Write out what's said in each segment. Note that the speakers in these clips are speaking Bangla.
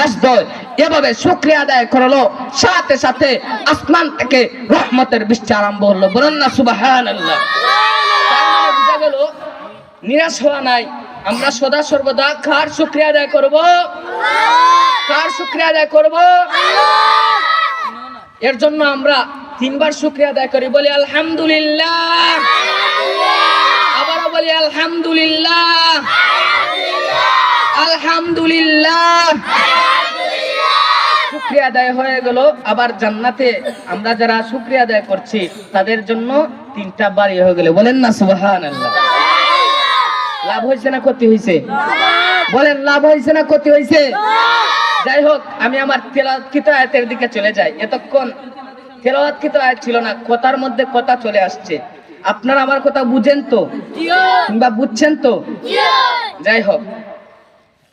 সেজদায় এভাবে শুকরিয়া আদায় করলো, সাথে সাথে আসমান থেকে রহমতের বৃষ্টি আরম্ভ হলো। বলেন না সুবহানাল্লাহ। বুঝা গেল নিরাশ হওয়া নাই। আমরা সদা সর্বদা কার শুকরিয়া আদায় করব? কার শুকরিয়া আদায় করব? এর জন্য আমরা তিনবার শুকরিয়া আদায় করি, বলি আলহামদুলিল্লাহ, আবারও বলি আলহামদুলিল্লাহ, আলহামদুলিল্লাহ। শুকরিয়া আদায় হয়ে গেল। আবার জান্নাতে আমরা যারা শুকরিয়া আদায় করছি তাদের জন্য 3টা বাড়ি হয়ে গেল। বলেন না সুবহানাল্লাহ। লাভ হয়েছে না ক্ষতি হয়েছে? বলেন লাভ হয়েছে না ক্ষতি হয়েছে? যাই হোক, আমি আমার তেলাওয়াতকৃত আয়াতের দিকে চলে যাই। এতক্ষণ তেলাওয়াতকৃত আয়াত ছিল না, কথার মধ্যে কথা চলে আসছে। আপনারা আমার কথা বুঝেন তো কিংবা বুঝছেন তো? যাই হোক,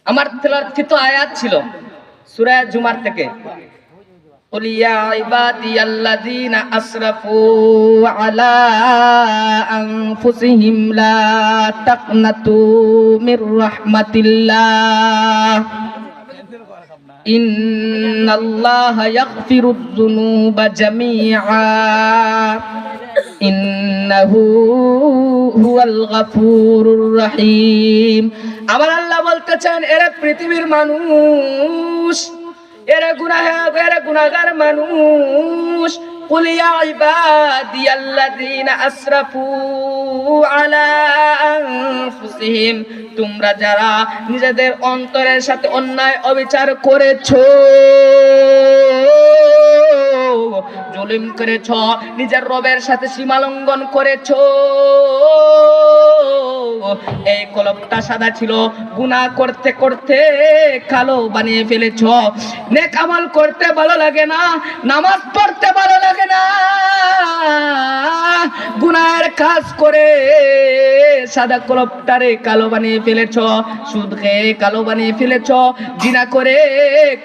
আমার তেলাওয়াতকৃত আয়াত ছিল সূরা জুমার থেকে, قل يا عبادي الذين أسرفوا على أنفسهم لا تقنطوا من رحمة الله إن الله يغفر الذنوب جميعا إنه هو الغفور الرحيم। আমার আল্লাহ বলতেছেন, এরা পৃথিবীর মানুষ, এরা গুনাহগার মানুষ, কুল ইয়া ইবাদিয়াল্লাযীনা আসরাফু আলা আনফুসিহিম, তোমরা যারা নিজেদের অন্তরের সাথে অন্যায় অবিচার করেছো, জুলুম করেছো, নিজের রবের সাথে সীমা লঙ্ঘন করেছো, এই কলবটা সাদা ছিল, গুনাহ করতে করতে কালো বানিয়ে ফেলেছো। নেক আমল করতে ভালো লাগে না, নামাজ পড়তে ভালো লাগে না, গুনাহের কাজ করে সাদা কলবটারে কালো বানিয়ে ফেলেছো। সুদ খেয়ে কালো বানিয়ে ফেলেছো, জিনা করে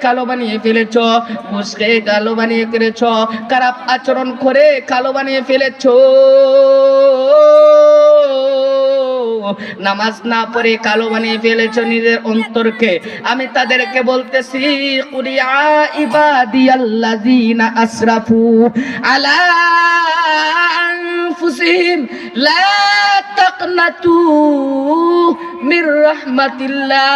কালো বানিয়ে ফেলেছো, ঘুষ খেয়ে কালো বানিয়ে ফেলেছো, খারাপ আচরণ করে কালো বানিয়ে ফেলেছো, নামাজ না পড়ে কালো বানিয়ে ফেলেছো নিজের অন্তরকে। আমি তাদেরকে বলতেছি, কুল ইয়া ইবাদিয়াল্লাযীনা আসরাফু আলা আনফুসিহিম লা তাকনাতু মির রাহমাতিল্লাহ,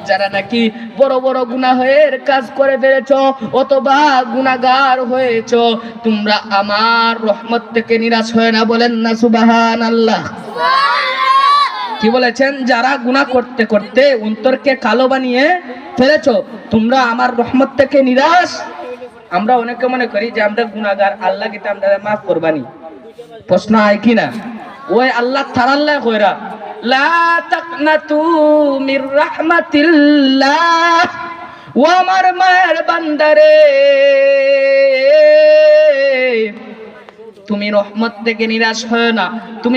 যারা নাকি বড় বড় গুনাহের কাজ করে ফেলেছো অথবা গুনাহগার হয়েছো, তোমরা আমার রহমত থেকে নিরাশ হয় না। বলেন না সুবহানাল্লাহ। কি বলেছেন? যারা গুনাহ করতে করতে অন্তরকে কালো বানিয়ে ফেলেছো, তোমরা আমার রহমত থেকে নিরাশ। আমরা অনেকে মনে করি যে আমরা গুনাহগার, আল্লাহ কি আমরা মাফ করবানি? প্রশ্ন হয় কি না? ওই আল্লাহ তাআলা কইরা লা তাকনাতু মির রাহমাতিল্লাহ, ও আমার মায়ের বান্দারে, তুমি রহমত থেকে নিরাশ হয় না। তুমি